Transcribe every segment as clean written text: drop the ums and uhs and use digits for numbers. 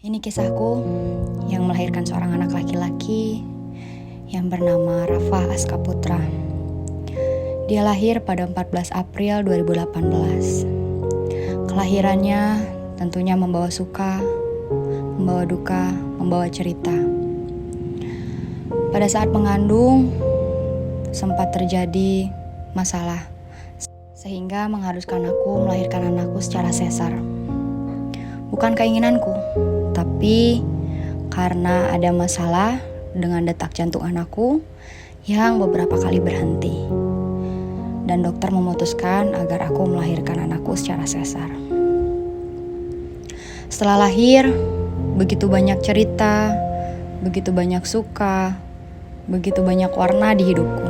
Ini kisahku yang melahirkan seorang anak laki-laki yang bernama Rafa Aska Putra. Dia lahir pada 14 April 2018. Kelahirannya tentunya membawa suka, membawa duka, membawa cerita. Pada saat mengandung, sempat terjadi masalah, sehingga mengharuskan aku melahirkan anakku secara sesar. Bukan keinginanku, tapi karena ada masalah dengan detak jantung anakku yang beberapa kali berhenti. Dan dokter memutuskan agar aku melahirkan anakku secara sesar. Setelah lahir, begitu banyak cerita, begitu banyak suka, begitu banyak warna di hidupku.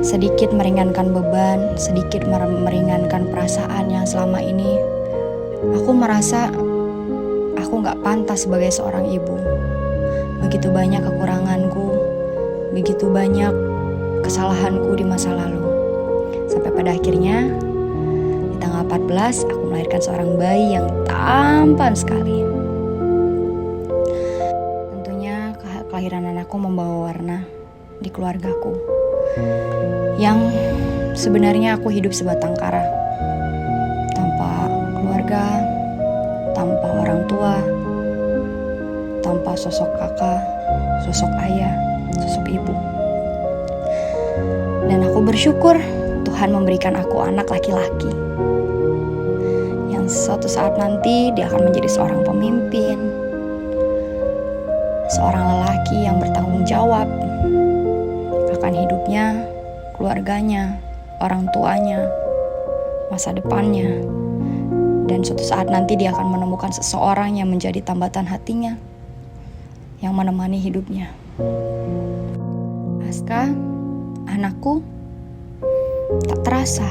Sedikit meringankan beban, sedikit meringankan perasaan yang selama ini aku merasa aku gak pantas sebagai seorang ibu. Begitu banyak kekuranganku, begitu banyak kesalahanku di masa lalu. Sampai pada akhirnya, di tanggal 14, aku melahirkan seorang bayi yang tampan sekali. Tentunya kelahiran anakku membawa warna di keluargaku, yang sebenarnya aku hidup sebatang kara. Keluarga, tanpa orang tua, tanpa sosok kakak, sosok ayah, sosok ibu. Dan aku bersyukur Tuhan memberikan aku anak laki-laki yang suatu saat nanti dia akan menjadi seorang pemimpin, seorang lelaki yang bertanggung jawab akan hidupnya, keluarganya, orang tuanya, masa depannya. Dan suatu saat nanti dia akan menemukan seseorang yang menjadi tambatan hatinya, yang menemani hidupnya. Aska, anakku, tak terasa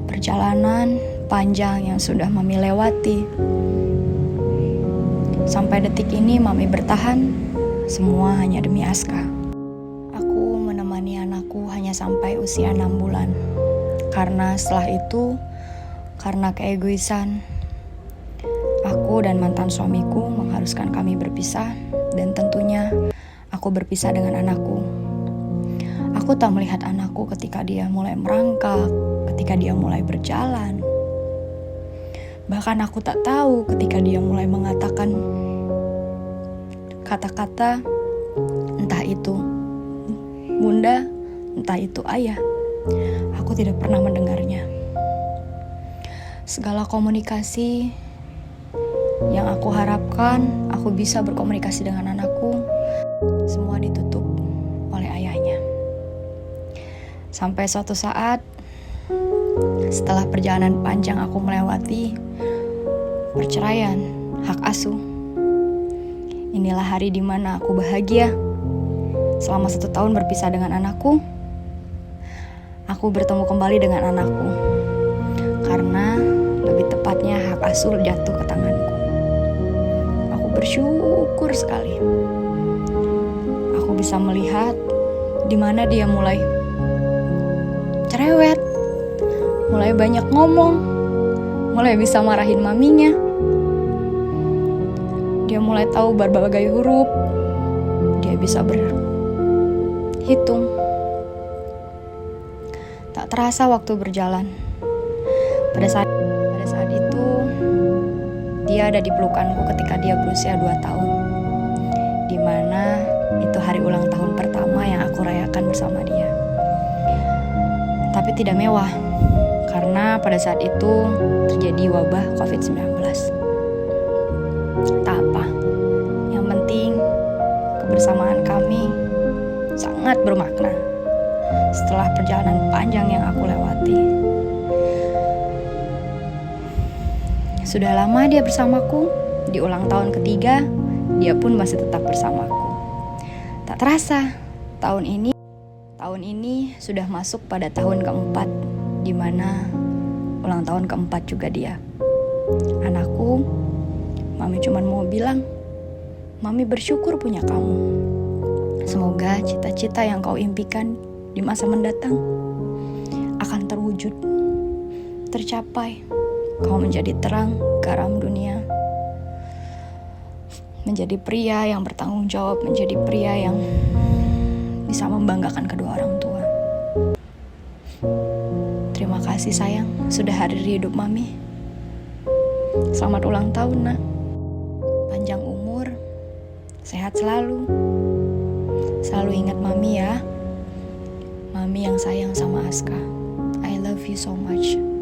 perjalanan panjang yang sudah Mami lewati. Sampai detik ini Mami bertahan, semua hanya demi Aska. Aku menemani anakku hanya sampai usia 6 bulan. Karena setelah itu, karena keegoisan, aku dan mantan suamiku mengharuskan kami berpisah, dan tentunya aku berpisah dengan anakku. Aku tak melihat anakku ketika dia mulai merangkak, ketika dia mulai berjalan. Bahkan aku tak tahu ketika dia mulai mengatakan kata-kata, entah itu bunda, entah itu ayah. Aku tidak pernah mendengarnya. Segala komunikasi yang aku harapkan aku bisa berkomunikasi dengan anakku, semua ditutup oleh ayahnya. Sampai suatu saat, setelah perjalanan panjang aku melewati perceraian, hak asuh, inilah hari dimana aku bahagia. Selama 1 tahun berpisah dengan anakku, aku bertemu kembali dengan anakku. Karena lebih tepatnya hak asuh jatuh ke tanganku. Aku bersyukur sekali. Aku bisa melihat di mana dia mulai cerewet, mulai banyak ngomong, mulai bisa marahin maminya. Dia mulai tahu berbagai huruf. Dia bisa berhitung. Tak terasa waktu berjalan. Pada saat itu, dia ada di pelukanku ketika dia berusia 2 tahun. Dimana itu hari ulang tahun pertama yang aku rayakan bersama dia. Tapi tidak mewah, karena pada saat itu terjadi wabah COVID-19. Tak apa, yang penting kebersamaan kami sangat bermakna setelah perjalanan panjang yang aku lewati. Sudah lama dia bersamaku, di ulang tahun ketiga, dia pun masih tetap bersamaku. Tak terasa, tahun ini sudah masuk pada tahun keempat, di mana ulang tahun keempat juga dia. Anakku, Mami cuma mau bilang, Mami bersyukur punya kamu. Semoga cita-cita yang kau impikan di masa mendatang akan terwujud, tercapai. Kau menjadi terang garam dunia. menjadi pria yang bertanggung jawab, menjadi pria yang bisa membanggakan kedua orang tua. Terima kasih sayang, sudah hadir di hidup Mami. Selamat ulang tahun, Nak. Panjang umur, sehat selalu. Selalu ingat Mami ya. Mami yang sayang sama Aska. I love you so much.